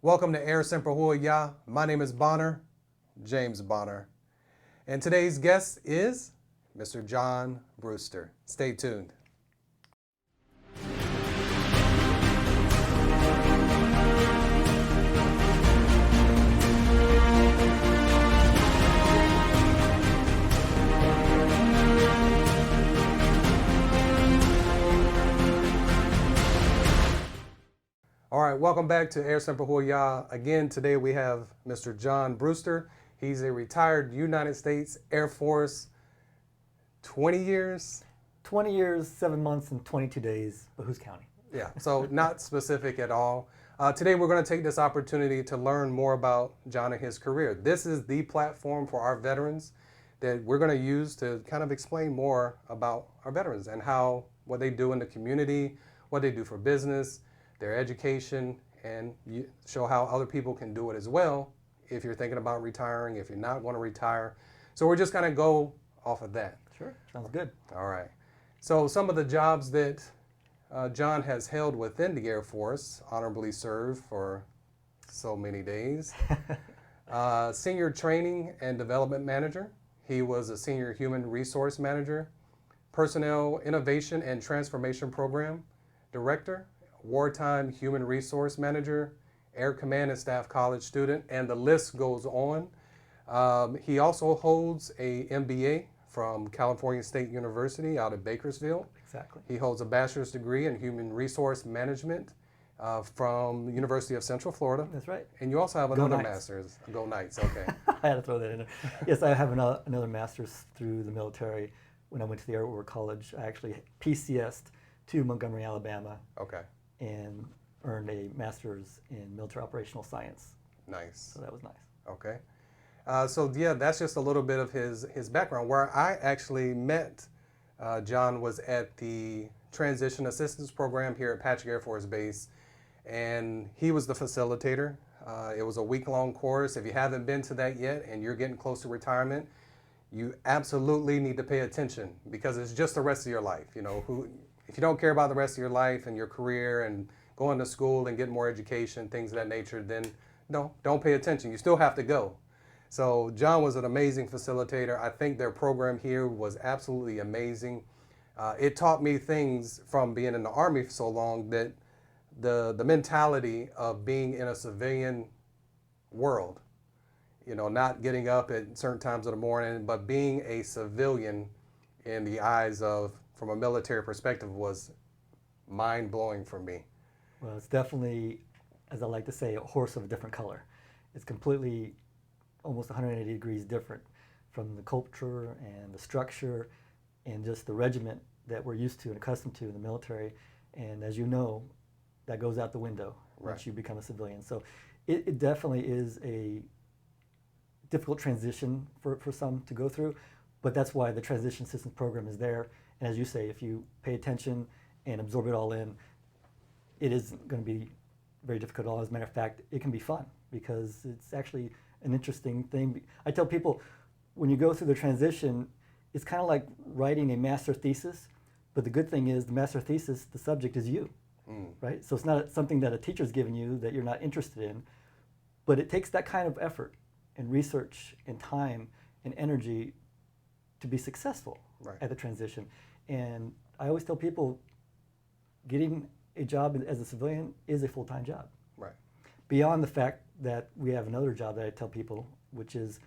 Welcome to Air Semper Ya. My name is Bonner, James Bonner. And today's guest is Mr. John Brewster. Stay tuned. All right, welcome back to Air Semper Ya. Again, today we have Mr. John Brewster. He's a retired United States Air Force, 20 years? 20 years, 7 months, and 22 days, but who's counting? Yeah, so not specific at all. Today we're going to take this opportunity to learn more about John and his career. This is the platform for our veterans that we're going to use to kind of explain more about our veterans and what they do in the community, what they do for business, their education, and show how other people can do it as well if you're thinking about retiring, if you're not going to retire. So we're just going to go off of that. Sure, sounds good. All right. So some of the jobs that John has held within the Air Force, honorably served for so many days. Senior Training and Development Manager. He was a Senior Human Resource Manager. Personnel Innovation and Transformation Program Director. Wartime Human Resource Manager, Air Command and Staff College student, and the list goes on. He also holds a MBA from California State University out of Bakersfield. Exactly. He holds a bachelor's degree in Human Resource Management from the University of Central Florida. That's right. And you also have another master's. Go Knights, okay. I had to throw that in there. Yes, I have another master's through the military. When I went to the Air War College, I actually PCS'd to Montgomery, Alabama. Okay. And earned a master's in military operational science. Nice. So that was nice. Okay. So yeah, that's just a little bit of his background. Where I actually met John was at the Transition Assistance Program here at Patrick Air Force Base, and he was the facilitator. It was a week-long course. If you haven't been to that yet and you're getting close to retirement, you absolutely need to pay attention because it's just the rest of your life. You know, if you don't care about the rest of your life and your career and going to school and getting more education, things of that nature, then no, don't pay attention. You still have to go. So John was an amazing facilitator. I think their program here was absolutely amazing. It taught me things from being in the Army for so long, that the mentality of being in a civilian world, you know, not getting up at certain times of the morning, but being a civilian in the eyes of, from a military perspective, was mind-blowing for me. Well, it's definitely, as I like to say, a horse of a different color. It's completely, almost 180 degrees different from the culture and the structure and just the regiment that we're used to and accustomed to in the military. And as you know, that goes out the window once you become a civilian. So it definitely is a difficult transition for some to go through, but that's why the Transition Assistance Program is there. And as you say, if you pay attention and absorb it all in, it isn't going to be very difficult at all. As a matter of fact, it can be fun because it's actually an interesting thing. I tell people, when you go through the transition, it's kind of like writing a master thesis, but the good thing is the master thesis, the subject is you, right? So it's not something that a teacher's given you that you're not interested in, but it takes that kind of effort and research and time and energy to be successful at the transition. And I always tell people, getting a job as a civilian is a full-time job. Right. Beyond the fact that we have another job that I tell people, which is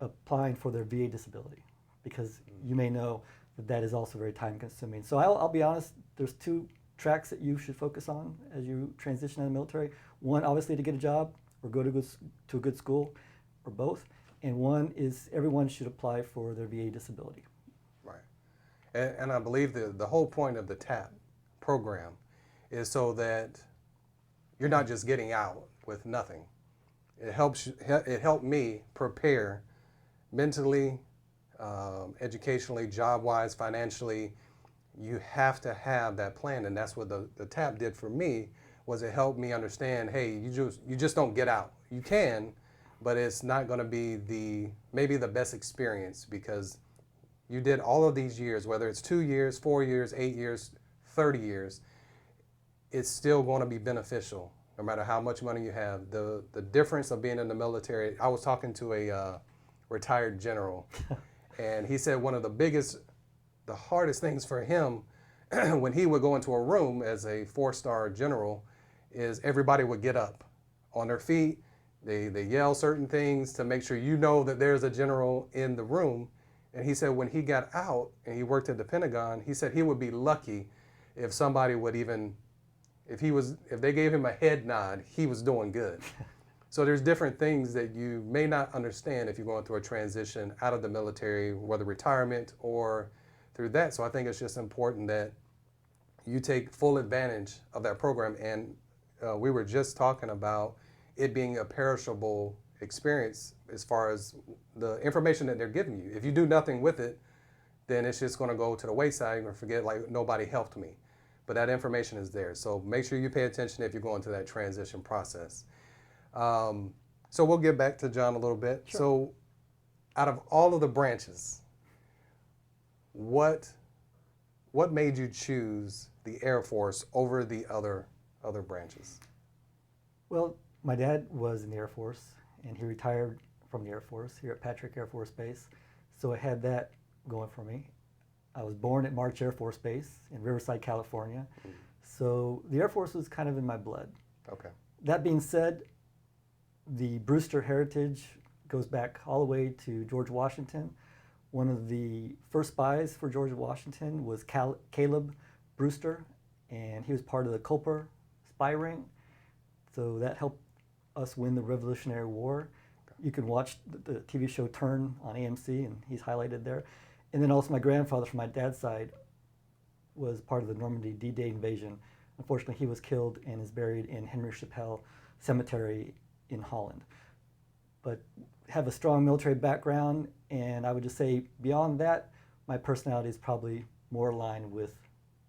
applying for their VA disability, because you may know that is also very time-consuming. So I'll be honest, there's two tracks that you should focus on as you transition out of the military. One, obviously, to get a job or go to a good school, or both. And one is everyone should apply for their VA disability. Right. And I believe the whole point of the TAP program is so that you're not just getting out with nothing. It helped me prepare mentally, educationally, job-wise, financially. You have to have that plan, and that's what the TAP did for me. Was it helped me understand, hey, you just don't get out. You can, but it's not going to be maybe the best experience because you did all of these years, whether it's 2 years, 4 years, 8 years, 30 years, it's still going to be beneficial no matter how much money you have. The difference of being in the military, I was talking to a retired general, and he said one of the hardest things for him when he would go into a room as a 4-star general is everybody would get up on their feet. They yell certain things to make sure you know that there's a general in the room. And he said when he got out and he worked at the Pentagon, he said he would be lucky if somebody would even, if they gave him a head nod, he was doing good. So there's different things that you may not understand if you're going through a transition out of the military, whether retirement or through that. So I think it's just important that you take full advantage of that program. And we were just talking about it being a perishable experience as far as the information that they're giving you. If you do nothing with it, then it's just going to go to the wayside. You're going to forget, like, nobody helped me. But that information is there. So make sure you pay attention if you're going through that transition process. So we'll get back to John a little bit. Sure. So out of all of the branches, what made you choose the Air Force over the other branches? Well, my dad was in the Air Force, and he retired from the Air Force here at Patrick Air Force Base. So I had that going for me. I was born at March Air Force Base in Riverside, California. So the Air Force was kind of in my blood. Okay. That being said, the Brewster heritage goes back all the way to George Washington. One of the first spies for George Washington was Caleb Brewster, and he was part of the Culper spy ring. So that helped us win the Revolutionary War. You can watch the TV show Turn on AMC, and he's highlighted there. And then also my grandfather from my dad's side was part of the Normandy D-Day invasion. Unfortunately, he was killed and is buried in Henry Chappelle Cemetery in Holland. But have a strong military background, and I would just say beyond that, my personality is probably more aligned with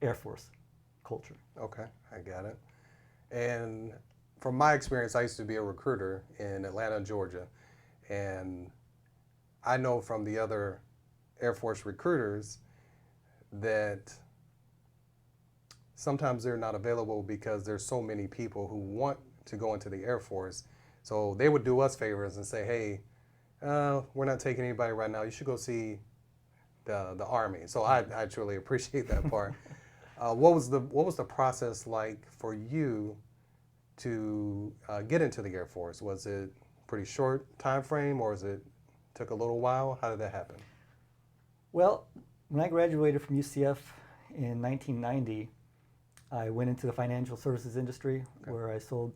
Air Force culture. Okay, I got it. And from my experience, I used to be a recruiter in Atlanta, Georgia. And I know from the other Air Force recruiters that sometimes they're not available because there's so many people who want to go into the Air Force. So they would do us favors and say, hey, we're not taking anybody right now. You should go see the Army. So I truly appreciate that part. What was the process like for you to get into the Air Force? Was it pretty short time frame, or took a little while? How did that happen? Well, when I graduated from UCF in 1990, I went into the financial services industry, where I sold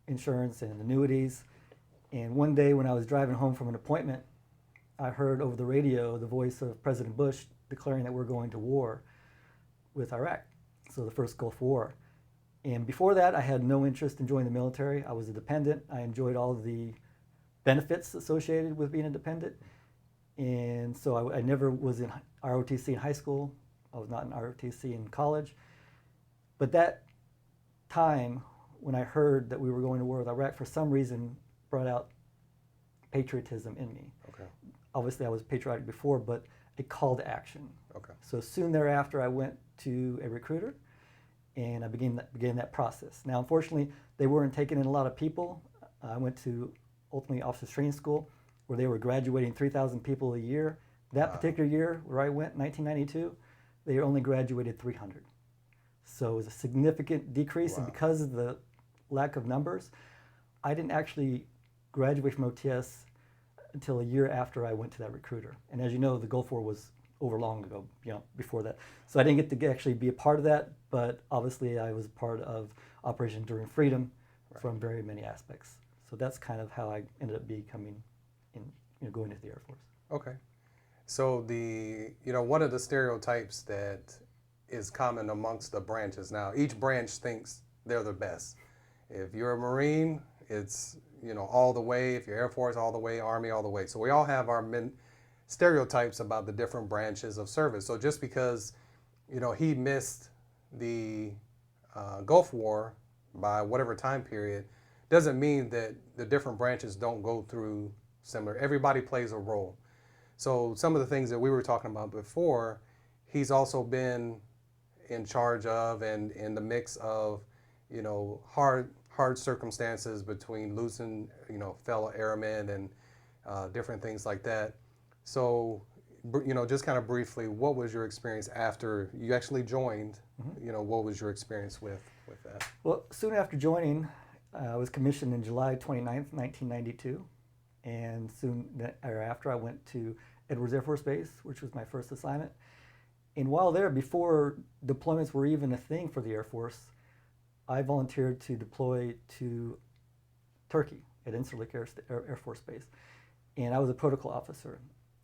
insurance and annuities. And one day when I was driving home from an appointment, I heard over the radio the voice of President Bush declaring that we're going to war with Iraq, so the first Gulf War. And before that, I had no interest in joining the military. I was a dependent. I enjoyed all of the benefits associated with being a dependent. And so I never was in ROTC in high school. I was not in ROTC in college. But that time when I heard that we were going to war with Iraq, for some reason brought out patriotism in me. Okay. Obviously, I was patriotic before, but a call to action. Okay. So soon thereafter, I went to a recruiter, and I began that process. Now, unfortunately, they weren't taking in a lot of people. I went to ultimately officers training school, where they were graduating 3,000 people a year. That particular year, where I went, 1992, they only graduated 300. So it was a significant decrease, and because of the lack of numbers, I didn't actually graduate from OTS until a year after I went to that recruiter. And as you know, the Gulf War was over long ago, before that. So I didn't get to actually be a part of that, but obviously I was part of Operation Enduring Freedom from very many aspects. So that's kind of how I ended up becoming, going into the Air Force. Okay. So one of the stereotypes that is common amongst the branches now, each branch thinks they're the best. If you're a Marine, it's all the way. If you're Air Force, all the way. Army, all the way. So we all have our stereotypes about the different branches of service. So just because he missed the Gulf War by whatever time period doesn't mean that the different branches don't go through similar. Everybody plays a role. So some of the things that we were talking about before, he's also been in charge of and in the mix of hard hard circumstances between losing, fellow airmen and different things like that. So, just kind of briefly, what was your experience after you actually joined? What was your experience with that? Well, soon after joining, I was commissioned in July 29th, 1992. And soon thereafter, I went to Edwards Air Force Base, which was my first assignment. And while there, before deployments were even a thing for the Air Force, I volunteered to deploy to Turkey at Incirlik Air Force Base. And I was a protocol officer.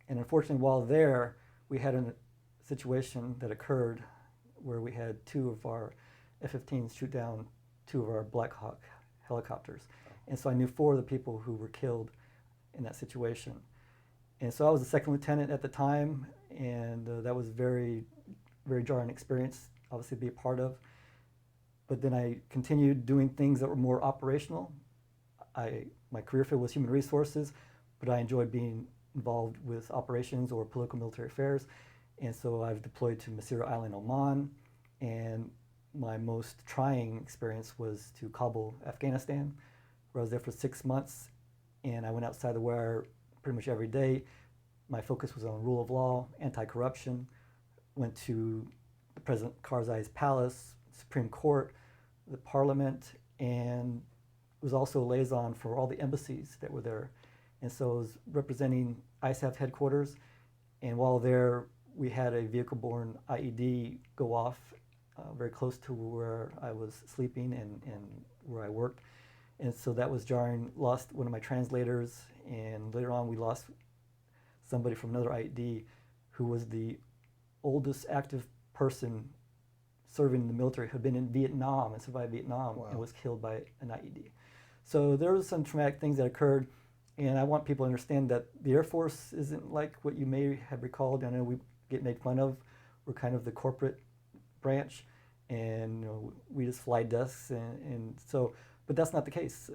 And unfortunately, while there, we had a situation that occurred where we had two of our F-15s shoot down two of our Black Hawk helicopters. And so I knew four of the people who were killed in that situation. And so I was a second lieutenant at the time, and that was very, very jarring experience, obviously, to be a part of. But then I continued doing things that were more operational. My career field was human resources, but I enjoyed being involved with operations or political military affairs. And so I've deployed to Masira Island, Oman, and my most trying experience was to Kabul, Afghanistan, where I was there for 6 months, and I went outside the wire pretty much every day. My focus was on rule of law, anti-corruption, went to the President Karzai's palace, Supreme Court, the Parliament, and was also a liaison for all the embassies that were there. And so I was representing ISAF headquarters, and while there, we had a vehicle-borne IED go off very close to where I was sleeping and where I worked. And so that was jarring. Lost one of my translators, and later on we lost somebody from another IED who was the oldest active person serving in the military, who had been in Vietnam and survived Vietnam. Wow. And was killed by an IED. So there was some traumatic things that occurred, and I want people to understand that the Air Force isn't like what you may have recalled. I know we get made fun of. We're kind of the corporate branch, and we just fly desks, and so, but that's not the case.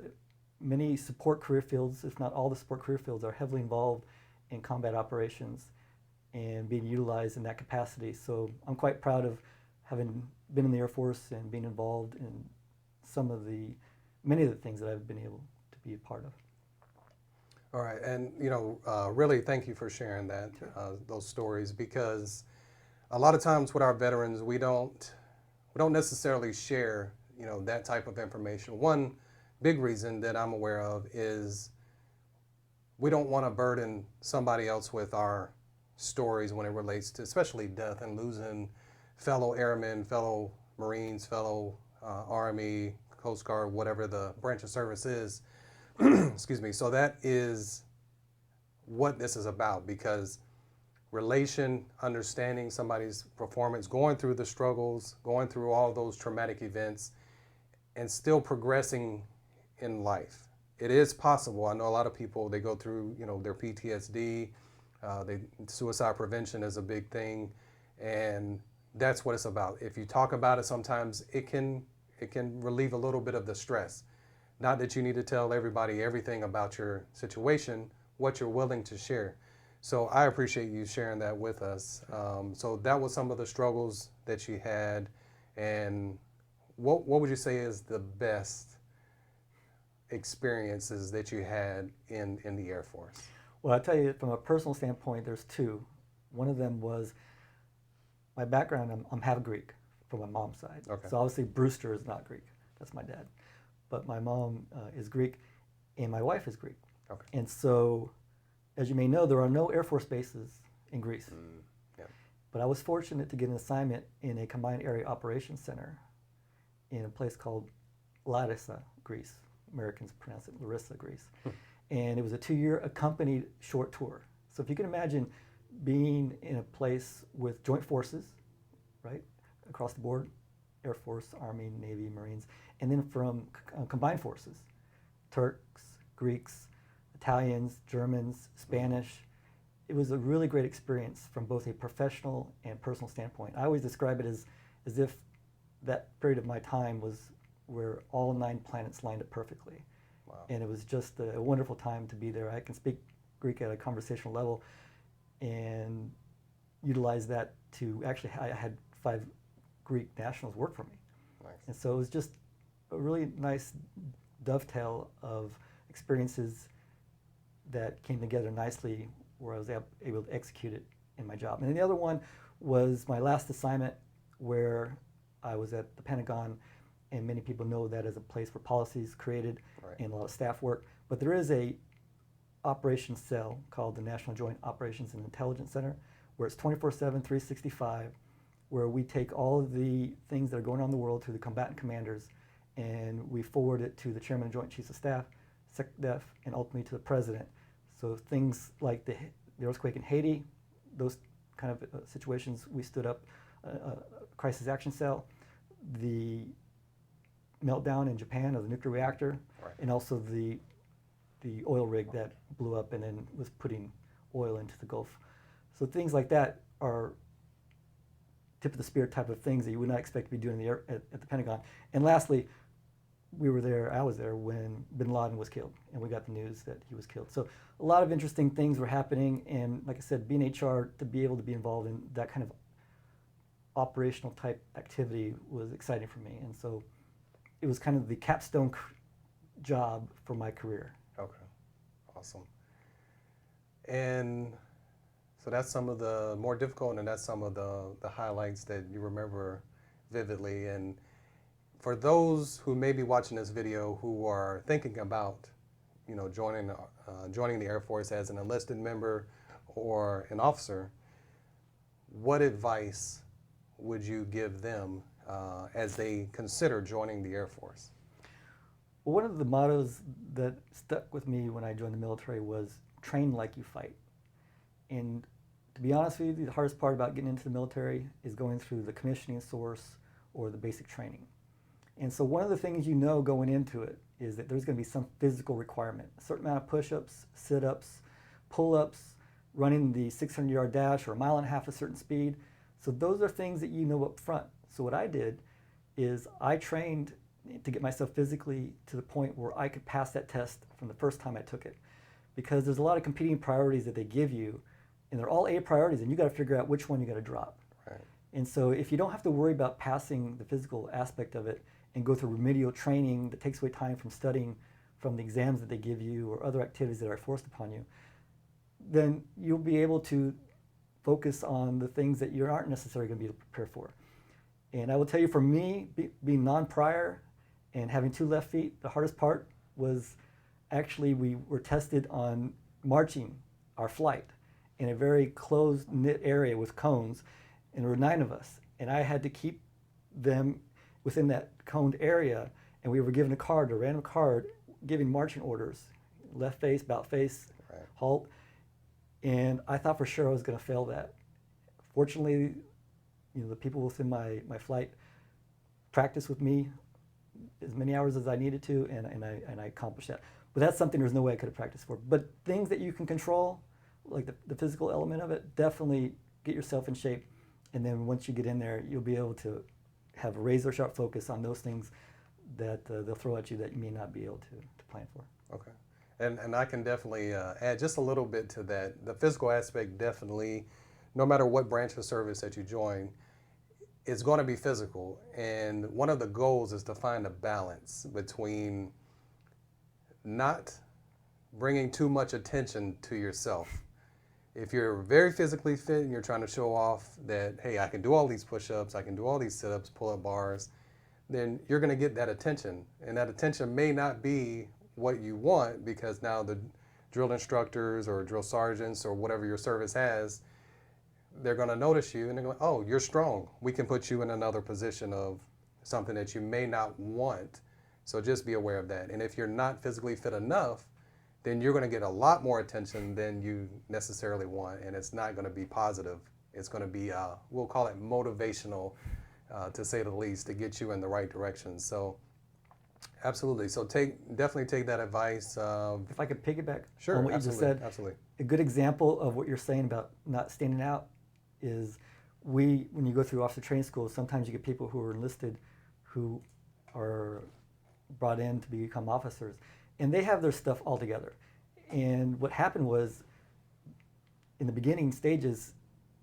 Many support career fields, if not all the support career fields, are heavily involved in combat operations and being utilized in that capacity. So I'm quite proud of having been in the Air Force and being involved in many of the things that I've been able to be a part of. All right, and really thank you for sharing that, those stories, because a lot of times with our veterans, we don't necessarily share that type of information. One big reason that I'm aware of is we don't want to burden somebody else with our stories when it relates to especially death and losing fellow airmen, fellow Marines, fellow Army, Coast Guard, whatever the branch of service is. Excuse me. So that is what this is about, because understanding somebody's performance, going through the struggles, going through all those traumatic events, and still progressing in life. It is possible. I know a lot of people, they go through, their PTSD, suicide prevention is a big thing, and that's what it's about. If you talk about it, sometimes it can relieve a little bit of the stress. Not that you need to tell everybody everything about your situation, what you're willing to share. So I appreciate you sharing that with us. So that was some of the struggles that you had, and what would you say is the best experiences that you had in the Air Force? Well, I'll tell you, from a personal standpoint, there's two. One of them was my background. I'm half Greek from my mom's side. Okay. So obviously Brewster is not Greek. That's my dad. But my mom is Greek, and my wife is Greek. Okay. And so, as you may know, there are no Air Force bases in Greece. Yeah. But I was fortunate to get an assignment in a Combined Area Operations Center in a place called Larissa, Greece. Americans pronounce it Larissa, Greece. And it was a 2-year accompanied short tour. So if you can imagine being in a place with joint forces, right, across the board, Air Force, Army, Navy, Marines, and then from combined forces, Turks, Greeks, Italians, Germans, Spanish. It was a really great experience from both a professional and personal standpoint. I always describe it as if that period of my time was where all 9 planets lined up perfectly. Wow. And it was just a wonderful time to be there. I can speak Greek at a conversational level and utilize that to actually, I had 5 Greek nationals work for me. Nice. And so it was just a really nice dovetail of experiences that came together nicely where I was able to execute it in my job. And then the other one was my last assignment where I was at the Pentagon, and many people know that as a place where policy is created Right. and a lot of staff work. But there is a operations cell called the National Joint Operations and Intelligence Center, where it's 24/7, 365, where we take all of the things that are going on in the world to the combatant commanders, and we forward it to the Chairman of Joint Chiefs of Staff, SecDef, and ultimately to the President. So things like the earthquake in Haiti, those kind of situations, we stood up a crisis action cell. The meltdown in Japan of the nuclear reactor, Right. and also the oil rig that blew up and then was putting oil into the Gulf. So things like that are tip of the spear type of things that you would not expect to be doing at the Pentagon. And lastly, I was there when bin Laden was killed, and we got the news that he was killed. So a lot of interesting things were happening, and like I said, being HR, to be able to be involved in that kind of operational type activity was exciting for me. And so it was kind of the capstone job for my career. Okay, awesome. And so that's some of the more difficult, and that's some of the highlights that you remember vividly. And for those who may be watching this video who are thinking about, joining the Air Force as an enlisted member or an officer, what advice would you give them as they consider joining the Air Force? Well, one of the mottos that stuck with me when I joined the military was train like you fight. And to be honest with you, the hardest part about getting into the military is going through the commissioning source or the basic training. And so one of the things going into it is that there's going to be some physical requirement, a certain amount of push-ups, sit-ups, pull-ups, running the 600-yard dash or a mile and a half at a certain speed. So those are things that up front. So what I did is I trained to get myself physically to the point where I could pass that test from the first time I took it. Because there's a lot of competing priorities that they give you, and they're all A priorities, and you got to figure out which one you got to drop. Right. And so if you don't have to worry about passing the physical aspect of it and go through remedial training that takes away time from studying from the exams that they give you or other activities that are forced upon you, then you'll be able to focus on the things that you aren't necessarily going to be prepared for. And I will tell you, for me, being non-prior and having 2 left feet, the hardest part was actually we were tested on marching our flight in a very closed-knit area with cones, and there were 9 of us. And I had to keep them within that coned area, and we were given a random card, giving marching orders, left face, about face, Right. halt. And I thought for sure I was going to fail that. Fortunately, the people within my flight practiced with me as many hours as I needed to, and I accomplished that. But that's something there's no way I could have practiced for. But things that you can control, like the physical element of it, definitely get yourself in shape. And then once you get in there, you'll be able to have a razor-sharp focus on those things that they'll throw at you that you may not be able to plan for. Okay. And I can definitely add just a little bit to that. The physical aspect, definitely, no matter what branch of service that you join, it's going to be physical. And one of the goals is to find a balance between not bringing too much attention to yourself. If you're very physically fit and you're trying to show off that, hey, I can do all these push-ups, I can do all these sit-ups, pull-up bars, then you're going to get that attention. And that attention may not be what you want, because now the drill instructors or drill sergeants or whatever your service has, they're going to notice you and they're going, oh, you're strong. We can put you in another position of something that you may not want. So just be aware of that. And if you're not physically fit enough, then you're going to get a lot more attention than you necessarily want, and it's not going to be positive. It's going to be, we'll call it motivational, to say the least, to get you in the right direction. So absolutely. So definitely take that advice. If I could piggyback Sure, on what you just said, absolutely. a good example of what you're saying about not standing out is when you go through officer training school, sometimes you get people who are enlisted who are brought in to become officers, and they have their stuff all together. And what happened was, in the beginning stages,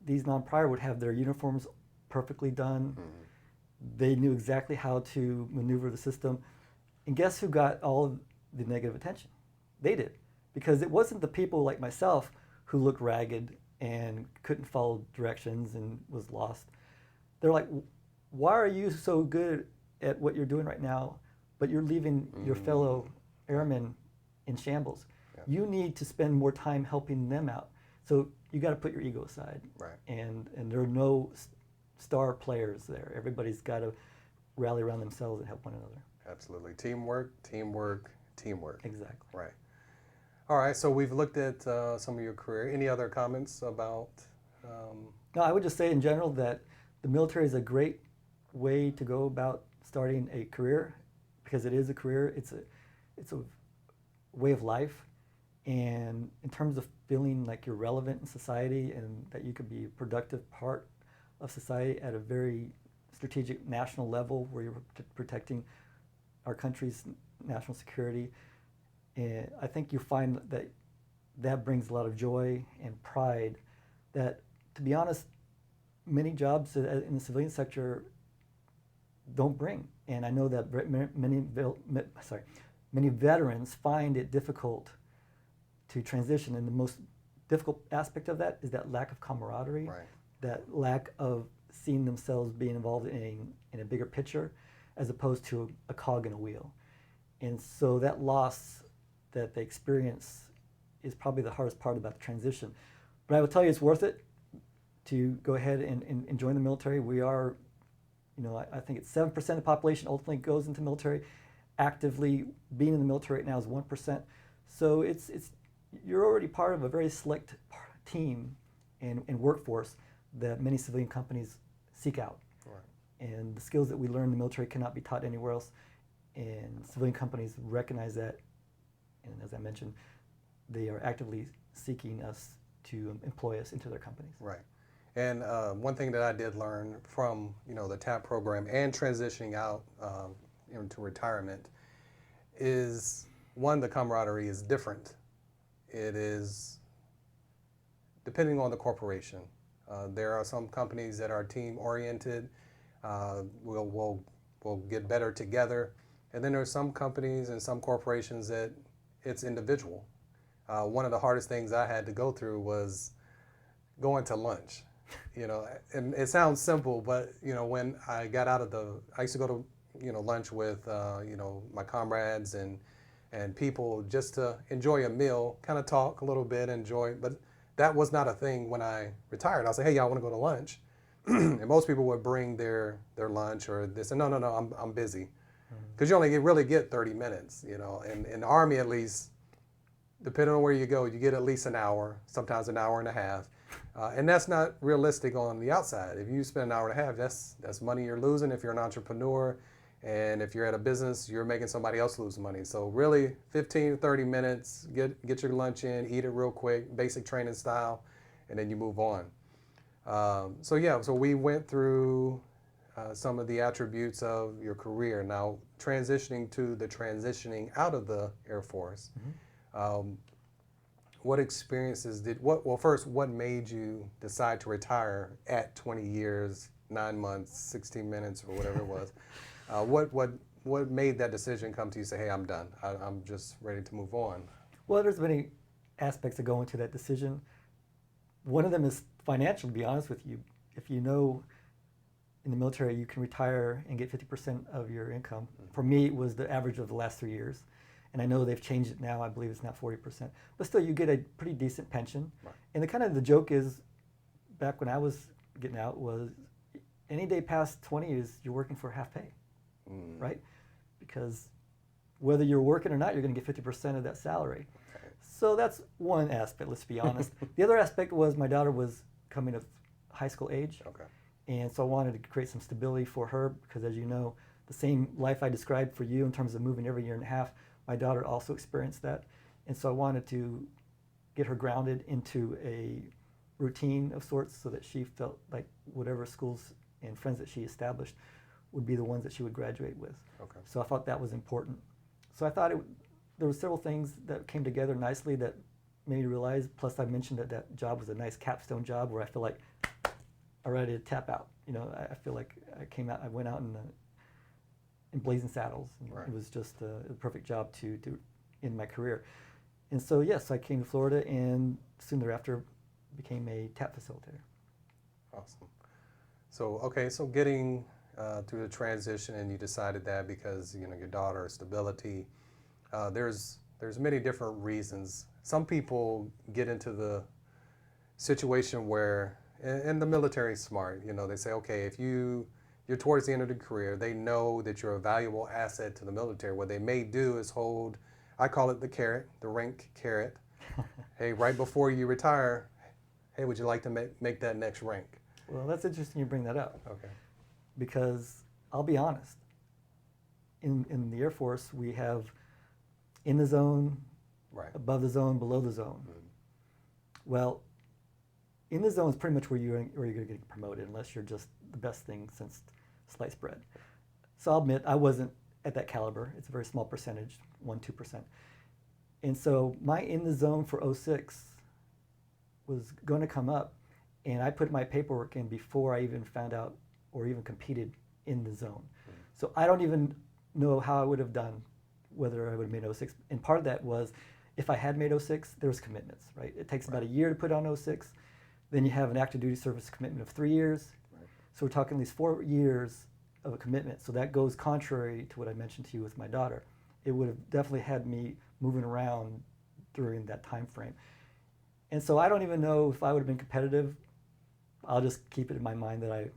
these non-prior would have their uniforms perfectly done. Mm-hmm. They knew exactly how to maneuver the system. And guess who got all of the negative attention? They did. Because it wasn't the people like myself who looked ragged and couldn't follow directions and was lost. They're like, why are you so good at what you're doing right now, but you're leaving your fellow airmen in shambles? Yeah. You need to spend more time helping them out. So you got to put your ego aside. Right. And there are no star players there. Everybody's got to rally around themselves and help one another. Absolutely. Teamwork, teamwork, teamwork. Exactly. Right. All right. So we've looked at some of your career. Any other comments about? No, I would just say in general that the military is a great way to go about starting a career, because it is a career. It's a way of life, and in terms of feeling like you're relevant in society and that you could be a productive part of society at a very strategic national level where you're protecting our country's national security. And I think you find that that brings a lot of joy and pride that, to be honest, many jobs in the civilian sector don't bring. And I know that many veterans find it difficult to transition. And the most difficult aspect of that is that lack of camaraderie, Right. that lack of seeing themselves being involved in a bigger picture as opposed to a cog in a wheel. And so that loss that they experience is probably the hardest part about the transition. But I will tell you, it's worth it to go ahead and join the military. We are, I think it's 7% of the population ultimately goes into the military. Actively being in the military right now is 1%. So you're already part of a very select team and workforce that many civilian companies seek out. Right. And the skills that we learn in the military cannot be taught anywhere else. And civilian companies recognize that. And as I mentioned, they are actively seeking us to employ us into their companies. Right. And one thing that I did learn from the TAP program and transitioning out into retirement is, one, the camaraderie is different. It is depending on the corporation. There are some companies that are team oriented. We'll get better together, and then there are some companies and some corporations that it's individual. One of the hardest things I had to go through was going to lunch. And it sounds simple, but when I got out of I used to go to lunch with my comrades and people just to enjoy a meal, kind of talk a little bit, enjoy. But that was not a thing when I retired. I'll say, hey, y'all want to go to lunch? And most people would bring their lunch, or they say, no, I'm busy. Because you only really get 30 minutes, and in the Army, at least, depending on where you go, you get at least an hour, sometimes an hour and a half. And that's not realistic on the outside. If you spend an hour and a half, that's money you're losing if you're an entrepreneur. And if you're at a business, you're making somebody else lose money. So really, 15 to 30 minutes, get your lunch in, eat it real quick, basic training style, and then you move on. So we went through some of the attributes of your career. Now, transitioning out of the Air Force, what experiences what made you decide to retire at 20 years, 9 months, 16 minutes, or whatever it was? What made that decision come to you, say, hey, I'm done. I'm just ready to move on? Well, there's many aspects that go into that decision. One of them is financial, to be honest with you. If you know in the military you can retire and get 50% of your income. For me, it was the average of the last 3 years. And I know they've changed it now. I believe it's now 40%. But still, you get a pretty decent pension. Right. And the joke is, back when I was getting out, was any day past 20 is you're working for half pay, right? Because whether you're working or not, you're going to get 50% of that salary. Okay. So that's one aspect, let's be honest. The other aspect was my daughter was coming of high school age. Okay. And so I wanted to create some stability for her because, as you know, the same life I described for you in terms of moving every year and a half, my daughter also experienced that. And so I wanted to get her grounded into a routine of sorts so that she felt like whatever schools and friends that she established would be the ones that she would graduate with. Okay. So I thought that was important. So I thought there were several things that came together nicely that made me realize, plus I mentioned that job was a nice capstone job where I feel like I'm ready to tap out. I feel like I went out and in Blazing Saddles. And Right. it was just a perfect job to end my career. And so, yes, I came to Florida and soon thereafter became a tap facilitator. Awesome. So, okay, so getting through the transition, and you decided that because your daughter, stability. There's many different reasons. Some people get into the situation where, and the military is smart. They say, okay, if you're towards the end of the career, they know that you're a valuable asset to the military. What they may do is hold, I call it the carrot, the rank carrot. Hey, right before you retire, hey, would you like to make that next rank? Well, that's interesting you bring that up. Okay. Because I'll be honest, in the Air Force, we have in the zone, Right. above the zone, below the zone. Mm-hmm. Well, in the zone is pretty much where you're going to get promoted, unless you're just the best thing since sliced bread. So I'll admit I wasn't at that caliber. It's a very small percentage, 1-2%. And so my in the zone for 06 was going to come up, and I put my paperwork in before I even found out or even competed in the zone. Mm-hmm. So I don't even know how I would have done, whether I would have made 06. And part of that was, if I had made 06, there was commitments, right? It takes about a year to put on 06. Then you have an active duty service commitment of 3 years. Right. So we're talking at least 4 years of a commitment. So that goes contrary to what I mentioned to you with my daughter. It would have definitely had me moving around during that time frame. And so I don't even know if I would have been competitive. I'll just keep it in my mind that I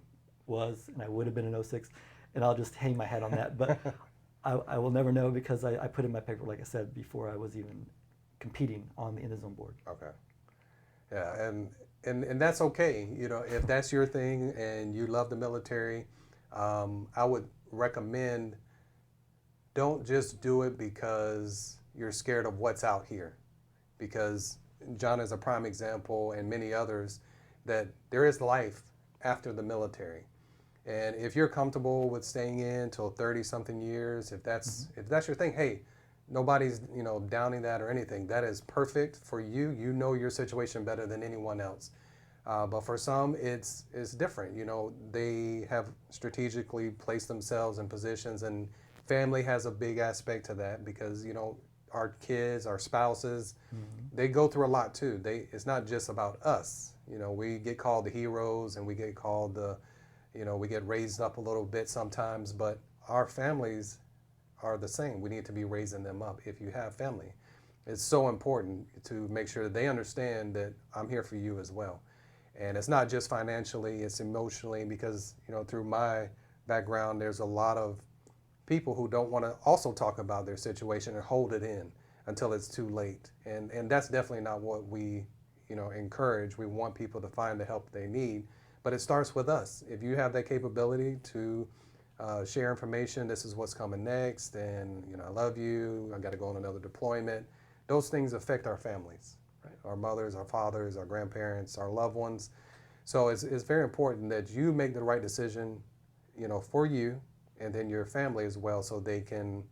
was, and I would have been in 06, and I'll just hang my hat on that. But I will never know, because I put in my paper, like I said, before I was even competing on the in-the-zone board. Okay. Yeah, and that's okay. If that's your thing and you love the military, I would recommend, don't just do it because you're scared of what's out here. Because John is a prime example, and many others, that there is life after the military. And if you're comfortable with staying in till 30-something years, if that's your thing, hey, nobody's downing that or anything. That is perfect for you. You know your situation better than anyone else. But for some, it's different. They have strategically placed themselves in positions, and family has a big aspect to that, because our kids, our spouses, they go through a lot too. It's not just about us. We get called the heroes, and we get called we get raised up a little bit sometimes, but our families are the same. We need to be raising them up. If you have family, it's so important to make sure that they understand that I'm here for you as well. And it's not just financially, it's emotionally, because through my background, there's a lot of people who don't want to also talk about their situation and hold it in until it's too late. And that's definitely not what we encourage. We want people to find the help they need, but it starts with us. If you have that capability to share information, this is what's coming next, and I love you, I got to go on another deployment, those things affect our families, right? Our mothers, our fathers, our grandparents, our loved ones. So it's very important that you make the right decision for you, and then your family as well, so they can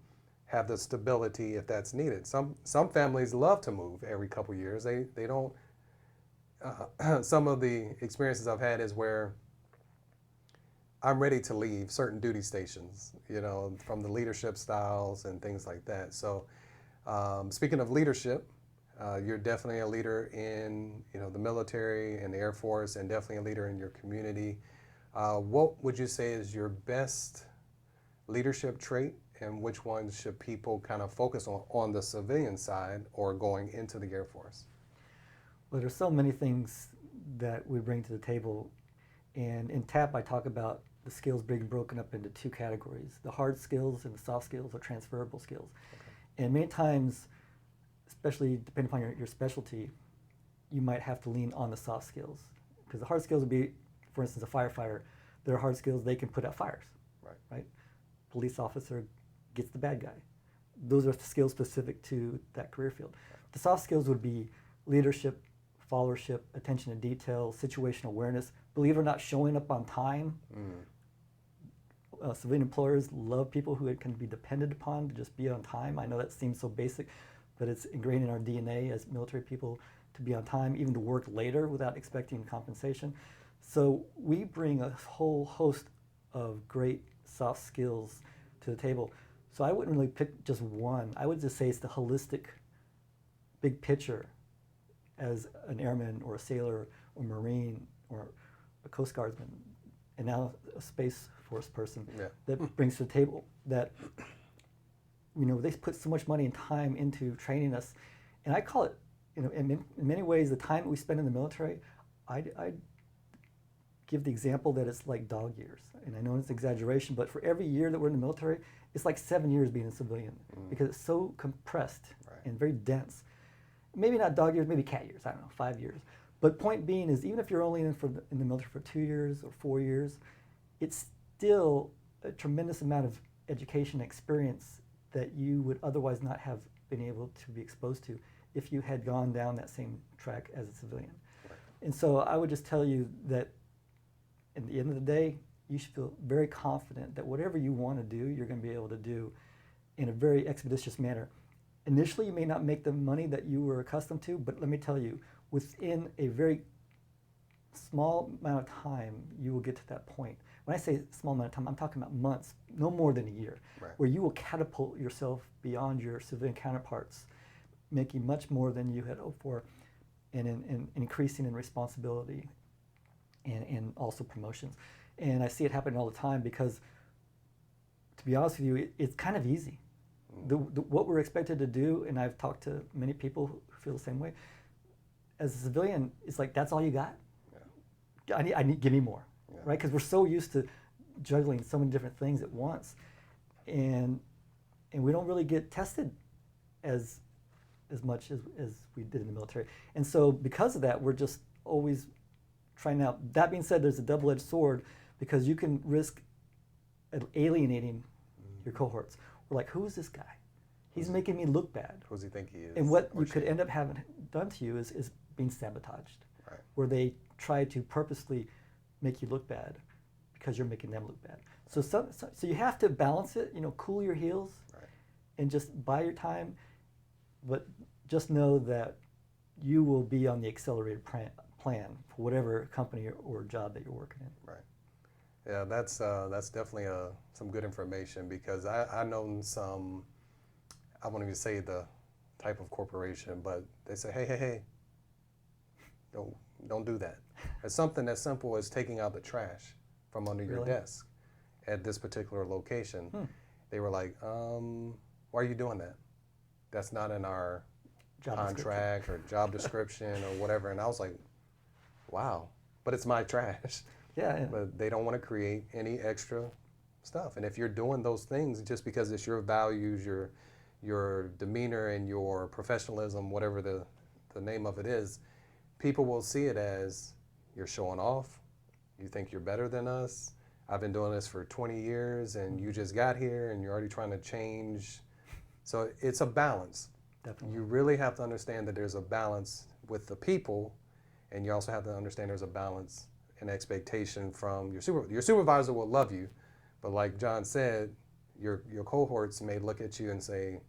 have the stability if that's needed. Some families love to move every couple years. They don't. Some of the experiences I've had is where I'm ready to leave certain duty stations, from the leadership styles and things like that. So speaking of leadership, you're definitely a leader in the military and the Air Force, and definitely a leader in your community. What would you say is your best leadership trait, and which ones should people kind of focus on the civilian side or going into the Air Force? Well, there's so many things that we bring to the table, and in TAP I talk about the skills being broken up into 2 categories. The hard skills and the soft skills, or transferable skills. Okay. And many times, especially depending upon your specialty, you might have to lean on the soft skills. Because the hard skills would be, for instance, a firefighter. Their hard skills, they can put out fires. Right? Police officer gets the bad guy. Those are skills specific to that career field. Right. The soft skills would be leadership, followership, attention to detail, situational awareness. Believe it or not, showing up on time. Civilian employers love people who can be depended upon to just be on time. I know that seems so basic, but it's ingrained in our DNA as military people to be on time, even to work later without expecting compensation. So we bring a whole host of great soft skills to the table. So I wouldn't really pick just one. I would just say it's the holistic, big picture as an airman or a sailor or Marine or a Coast Guardsman and now a Space Force person that brings to the table that, they put so much money and time into training us. And I call it, in many ways, the time that we spend in the military, I give the example that it's like dog years. And I know it's an exaggeration, but for every year that we're in the military, it's like 7 years being a civilian because it's so compressed and very dense. Maybe not dog years, maybe cat years, I don't know, 5 years. But point being is even if you're only in the military for 2 years or 4 years, it's still a tremendous amount of education experience that you would otherwise not have been able to be exposed to if you had gone down that same track as a civilian. Right. And so I would just tell you that at the end of the day, you should feel very confident that whatever you want to do, you're going to be able to do in a very expeditious manner. Initially, you may not make the money that you were accustomed to, but let me tell you, within a very small amount of time, you will get to that point. When I say small amount of time, I'm talking about months, no more than a year, where you will catapult yourself beyond your civilian counterparts, making much more than you had hoped for, and increasing in responsibility and also promotions. And I see it happening all the time because, to be honest with you, it's kind of easy. What we're expected to do, and I've talked to many people who feel the same way, as a civilian, it's like, that's all you got? Yeah. I need, give me more, right? Because we're so used to juggling so many different things at once. And we don't really get tested as much as we did in the military. And so because of that, we're just always trying out. That being said, there's a double-edged sword because you can risk alienating your cohorts. We're like, who is this guy? He's making me look bad. Who does he think he is? And what you could end up having done to you is being sabotaged, where they try to purposely make you look bad because you're making them look bad. So you have to balance it, cool your heels and just buy your time, but just know that you will be on the accelerated plan for whatever company or job that you're working in. Right. Yeah, that's definitely some good information because I know some, I won't even say the type of corporation, but they say, hey, don't do that. It's something as simple as taking out the trash from under your desk at this particular location. They were like, why are you doing that? That's not in our contract or job description or whatever. And I was like, wow, but it's my trash. Yeah. But they don't want to create any extra stuff. And if you're doing those things just because it's your values, your demeanor and your professionalism, whatever the name of it is, people will see it as you're showing off. You think you're better than us. I've been doing this for 20 years and you just got here and you're already trying to change. So it's a balance. Definitely. You really have to understand that there's a balance with the people, and you also have to understand there's a balance and expectation from your supervisor. Your supervisor will love you, but like John said, your cohorts may look at you and say,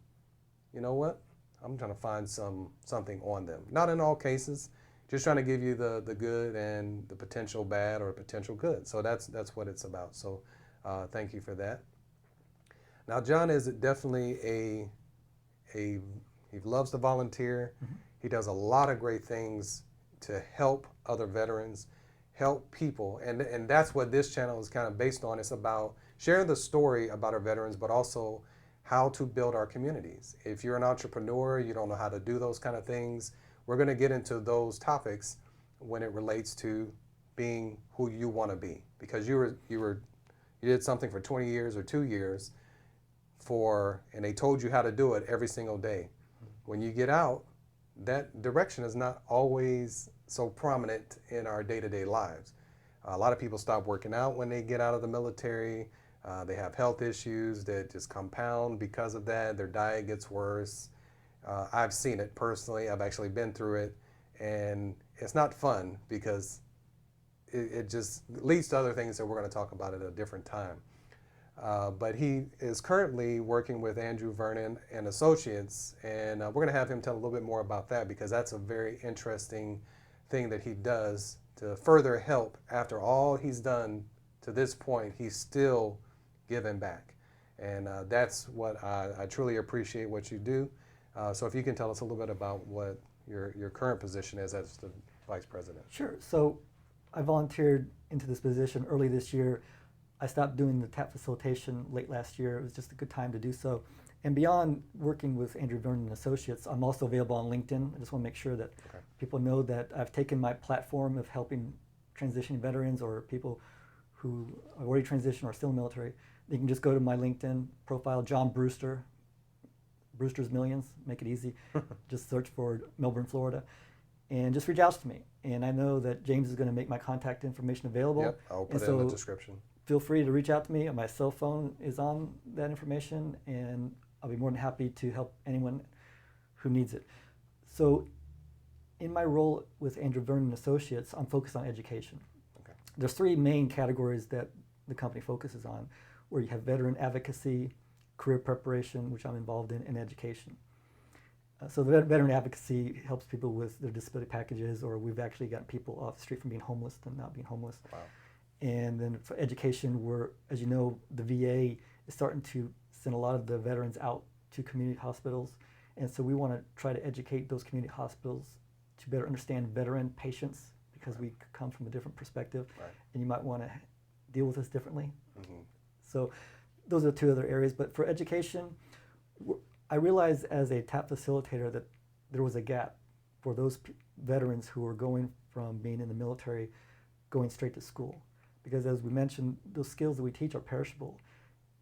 you know what? I'm trying to find something on them. Not in all cases, just trying to give you the good and the potential bad or potential good. So that's what it's about. So thank you for that. Now, John is definitely he loves to volunteer. Mm-hmm. He does a lot of great things to help other veterans, help people. And that's what this channel is kind of based on. It's about sharing the story about our veterans, but also how to build our communities. If you're an entrepreneur, you don't know how to do those kind of things, we're going to get into those topics when it relates to being who you want to be. Because you did something for 20 years or 2 years and they told you how to do it every single day. When you get out, that direction is not always so prominent in our day-to-day lives. A lot of people stop working out when they get out of the military. They have health issues that just compound because of that. Their diet gets worse. I've seen it personally. I've actually been through it. And it's not fun because it just leads to other things that we're going to talk about at a different time. But he is currently working with Andrew Vernon and Associates, and we're going to have him tell a little bit more about that because that's a very interesting thing that he does to further help. After all he's done to this point, he's still giving back. And that's what I truly appreciate what you do. So if you can tell us a little bit about what your current position is as the vice president. Sure. So I volunteered into this position early this year. I stopped doing the TAP facilitation late last year. It was just a good time to do so. And beyond working with Andrew Vernon and Associates, I'm also available on LinkedIn. I just want to make sure that people know that I've taken my platform of helping transitioning veterans or people who are already transitioned or still in the military. You can just go to my LinkedIn profile, John Brewster, Brewster's Millions, make it easy. Just search for Melbourne, Florida, and just reach out to me. And I know that James is going to make my contact information available. Yep, I'll put it in the description. Feel free to reach out to me. My cell phone is on that information, and I'll be more than happy to help anyone who needs it. So in my role with Andrew Vernon and Associates, I'm focused on education. Okay. There's three main categories that the company focuses on, where you have veteran advocacy, career preparation, which I'm involved in, and education. So the veteran advocacy helps people with their disability packages, or we've actually gotten people off the street from being homeless to not being homeless. Wow. And then for education, as you know, the VA is starting to send a lot of the veterans out to community hospitals. And so we want to try to educate those community hospitals to better understand veteran patients, because we come from a different perspective, and you might want to deal with us differently. Mm-hmm. So those are two other areas. But for education, I realized as a TAP facilitator that there was a gap for those veterans who are going from being in the military, going straight to school. Because as we mentioned, those skills that we teach are perishable.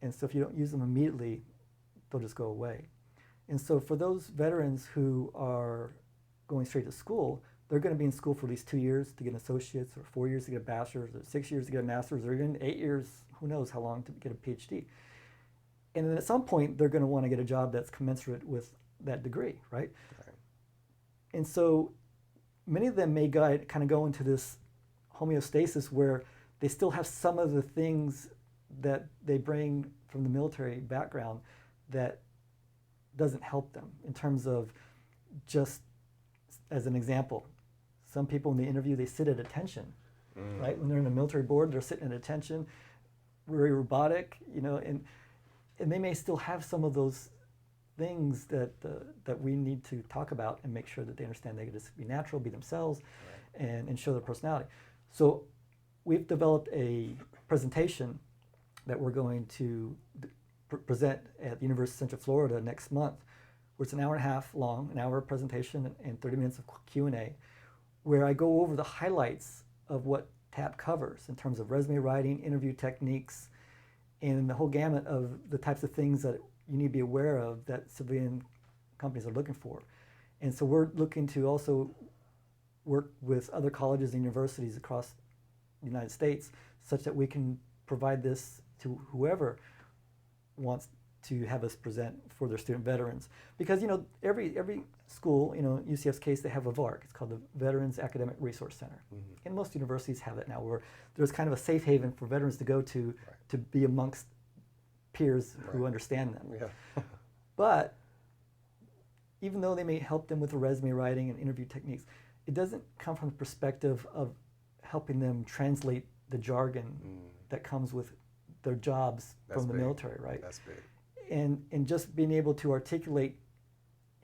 And so if you don't use them immediately, they'll just go away. And so for those veterans who are going straight to school, they're going to be in school for at least 2 years to get an associate's, or 4 years to get a bachelor's, or 6 years to get a master's, or even 8 years, who knows how long, to get a PhD. And then at some point, they're going to want to get a job that's commensurate with that degree, right? And so many of them may kind of go into this homeostasis where they still have some of the things that they bring from the military background that doesn't help them in terms of, just as an example, some people in the interview, they sit at attention, right? When they're in the military board, they're sitting at attention, very robotic, and they may still have some of those things that we need to talk about and make sure that they understand they can just be natural, be themselves, and show their personality. So we've developed a presentation that we're going to present at the University of Central Florida next month, where it's an hour and a half long, an hour presentation and 30 minutes of Q&A, where I go over the highlights of what TAP covers in terms of resume writing, interview techniques, and the whole gamut of the types of things that you need to be aware of that civilian companies are looking for. And so we're looking to also work with other colleges and universities across the United States, such that we can provide this to whoever wants to have us present for their student veterans. Because every school, UCF's case, they have a VARC. It's called the Veterans Academic Resource Center. Mm-hmm. And most universities have that now, where there's kind of a safe haven for veterans to go to be amongst peers who understand them. Yeah. But even though they may help them with the resume writing and interview techniques, it doesn't come from the perspective of helping them translate the jargon that comes with their jobs from the military, right? That's big. And just being able to articulate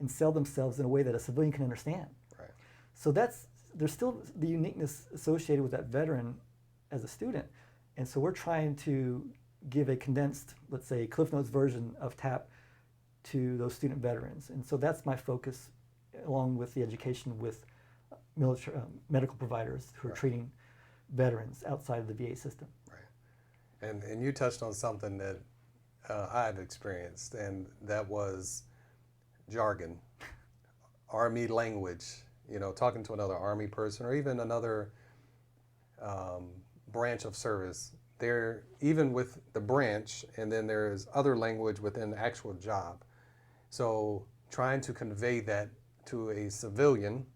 and sell themselves in a way that a civilian can understand. Right. So there's still the uniqueness associated with that veteran as a student. And so we're trying to give a condensed, let's say, Cliff Notes version of TAP to those student veterans. And so that's my focus, along with the education with military medical providers who are treating veterans outside of the VA system. Right. And you touched on something that I've experienced, and that was jargon, Army language. Talking to another Army person or even another branch of service. There, even with the branch, and then there's other language within the actual job. So trying to convey that to a civilian,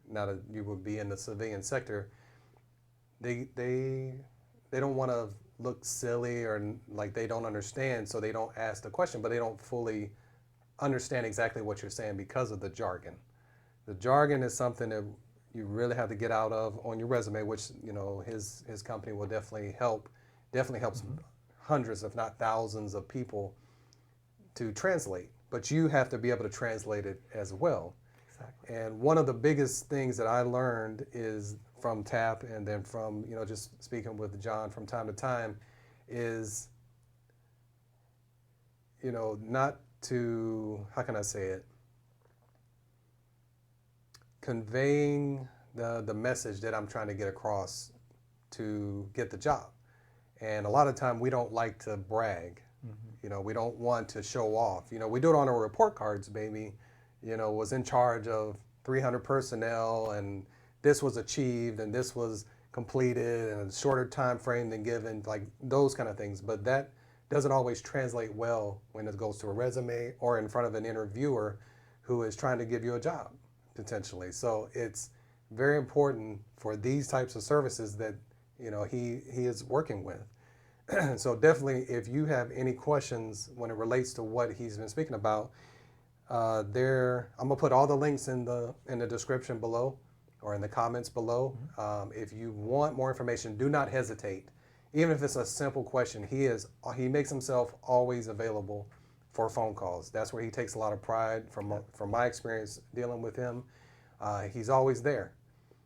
now that you would be in the civilian sector, they don't want to look silly or like they don't understand, so they don't ask the question, but they don't fully understand exactly what you're saying because of the jargon. The jargon is something that you really have to get out of on your resume, which his company will definitely helps hundreds, if not thousands, of people to translate, but you have to be able to translate it as well. Exactly. And one of the biggest things that I learned is from TAP, and then from just speaking with John from time to time, is not to, how can I say it, conveying the message that I'm trying to get across to get the job. And a lot of time we don't like to brag. We don't want to show off. We do it on our report cards, baby. Was in charge of 300 personnel, and this was achieved, and this was completed in a shorter time frame than given, like those kind of things. But that doesn't always translate well when it goes to a resume or in front of an interviewer who is trying to give you a job, potentially. So it's very important for these types of services that he is working with. So definitely, if you have any questions when it relates to what he's been speaking about, I'm gonna put all the links in the description below or in the comments below. If you want more information, do not hesitate. Even if it's a simple question, he makes himself always available for phone calls. That's where he takes a lot of pride from my experience dealing with him. He's always there.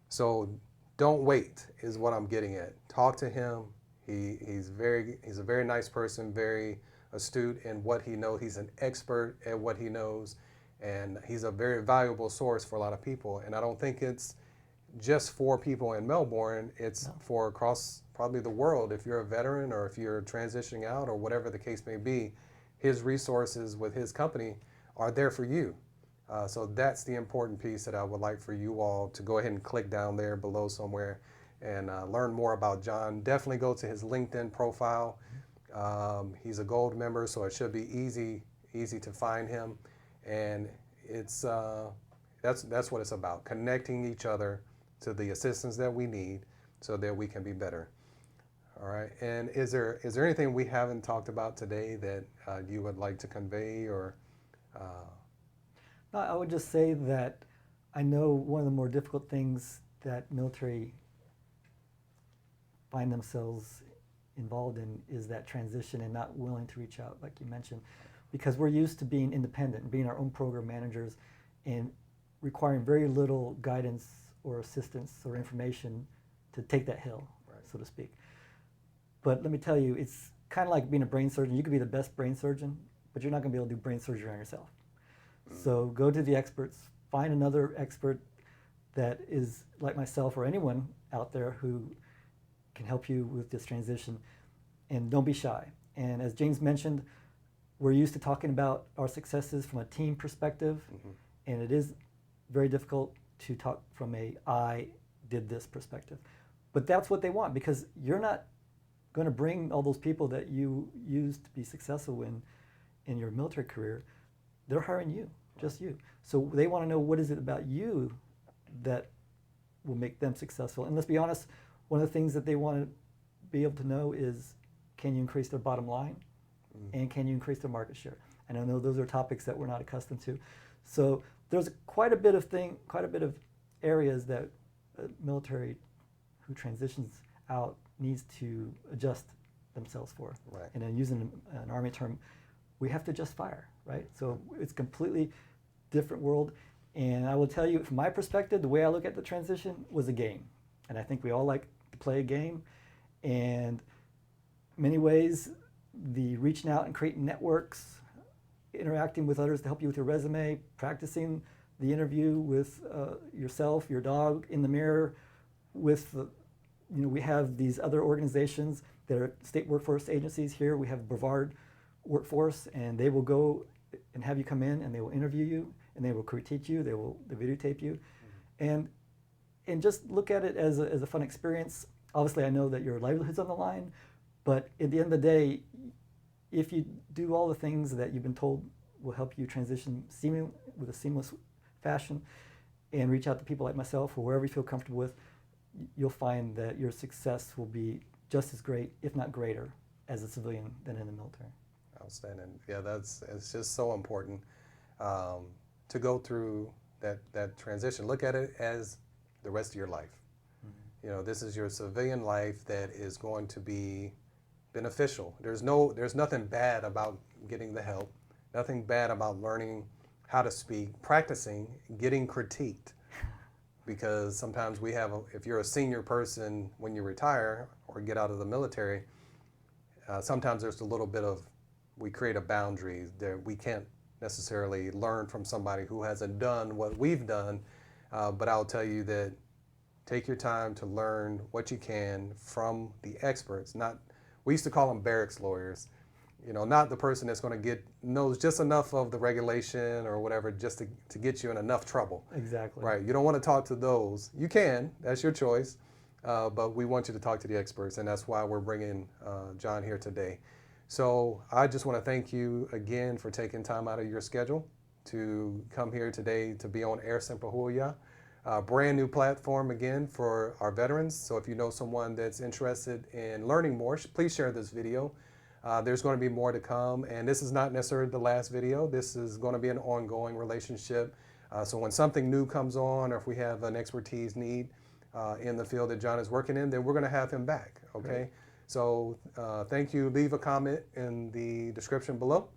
So don't wait is what I'm getting at. Talk to him. He's a very nice person, very astute in what he knows. He's an expert at what he knows, and he's a very valuable source for a lot of people. And I don't think it's just for people in Melbourne. It's for across probably the world. If you're a veteran or if you're transitioning out or whatever the case may be, his resources with his company are there for you. So that's the important piece that I would like for you all to go ahead and click down there below somewhere and learn more about John. Definitely go to his LinkedIn profile. He's a gold member, so it should be easy to find him. And it's that's what it's about, connecting each other to the assistance that we need so that we can be better. All right. And is there anything we haven't talked about today that you would like to convey or? No, I would just say that I know one of the more difficult things that military find themselves involved in is that transition and not willing to reach out, like you mentioned, because we're used to being independent, being our own program managers, and requiring very little guidance or assistance or information to take that hill, so to speak. But let me tell you, it's kind of like being a brain surgeon. You could be the best brain surgeon, but you're not going to be able to do brain surgery on yourself. So go to the experts, find another expert that is like myself or anyone out there who can help you with this transition, and don't be shy. And as James mentioned, we're used to talking about our successes from a team perspective, and it is very difficult to talk from I did this perspective. But that's what they want, because you're not going to bring all those people that you used to be successful in your military career. They're hiring you, just you. So they want to know, what is it about you that will make them successful? And let's be honest, one of the things that they want to be able to know is, can you increase their bottom line? And can you increase their market share? And I know those are topics that we're not accustomed to. So there's quite a bit of areas that military who transitions out needs to adjust themselves for. Right. And then using an Army term, we have to just fire, right? So it's a completely different world. And I will tell you, from my perspective, the way I look at the transition was a game. And I think we all like to play a game. And in many ways, the reaching out and creating networks, interacting with others to help you with your resume, practicing the interview with yourself, your dog in the mirror, with we have these other organizations that are state workforce agencies here. We have Brevard Workforce, and they will go and have you come in, and they will interview you, and they will critique you, they will videotape you, and just look at it as a fun experience. Obviously, I know that your livelihood's on the line, but at the end of the day, if you do all the things that you've been told will help you transition with a seamless fashion, and reach out to people like myself or wherever you feel comfortable with, you'll find that your success will be just as great, if not greater, as a civilian than in the military. Outstanding. Yeah, it's just so important to go through that transition. Look at it as the rest of your life. This is your civilian life that is going to be beneficial. There's nothing bad about getting the help, nothing bad about learning how to speak, practicing, getting critiqued. Because sometimes if you're a senior person when you retire or get out of the military, sometimes there's a little bit of, we create a boundary that we can't necessarily learn from somebody who hasn't done what we've done. But I'll tell you that take your time to learn what you can from the experts. We used to call them barracks lawyers. Not the person that's going to knows just enough of the regulation or whatever just to get you in enough trouble. Exactly. Right. You don't want to talk to those. You can. That's your choice. But we want you to talk to the experts, and that's why we're bringing John here today. So I just want to thank you again for taking time out of your schedule to come here today to be on Air Semperhuya. Brand new platform again for our veterans. So if you know someone that's interested in learning more, please share this video. There's going to be more to come, and this is not necessarily the last video. This is going to be an ongoing relationship. So when something new comes on, or if we have an expertise need in the field that John is working in, then we're going to have him back. Okay. Great. So thank you. Leave a comment in the description below.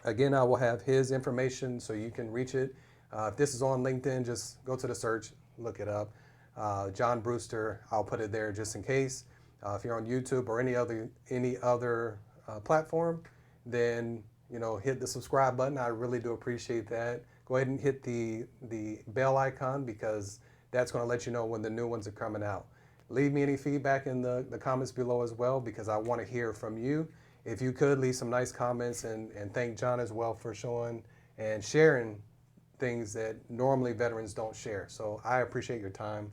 Again, I will have his information so you can reach it. If this is on LinkedIn, just go to the search, look it up. John Brewster, I'll put it there just in case. If you're on YouTube or any other platform, then hit the subscribe button. I really do appreciate that. Go ahead and hit the bell icon, because that's going to let you know when the new ones are coming out. Leave me any feedback in the comments below as well, because I want to hear from you. If you could leave some nice comments and thank John as well for showing and sharing things that normally veterans don't share. So I appreciate your time.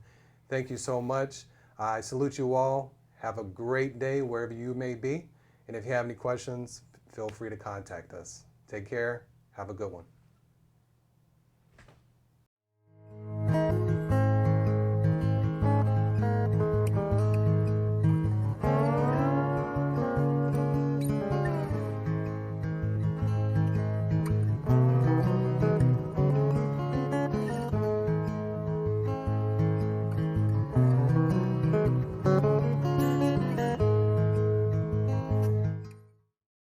Thank you so much. I salute you all. Have a great day wherever you may be. And if you have any questions, feel free to contact us. Take care. Have a good one.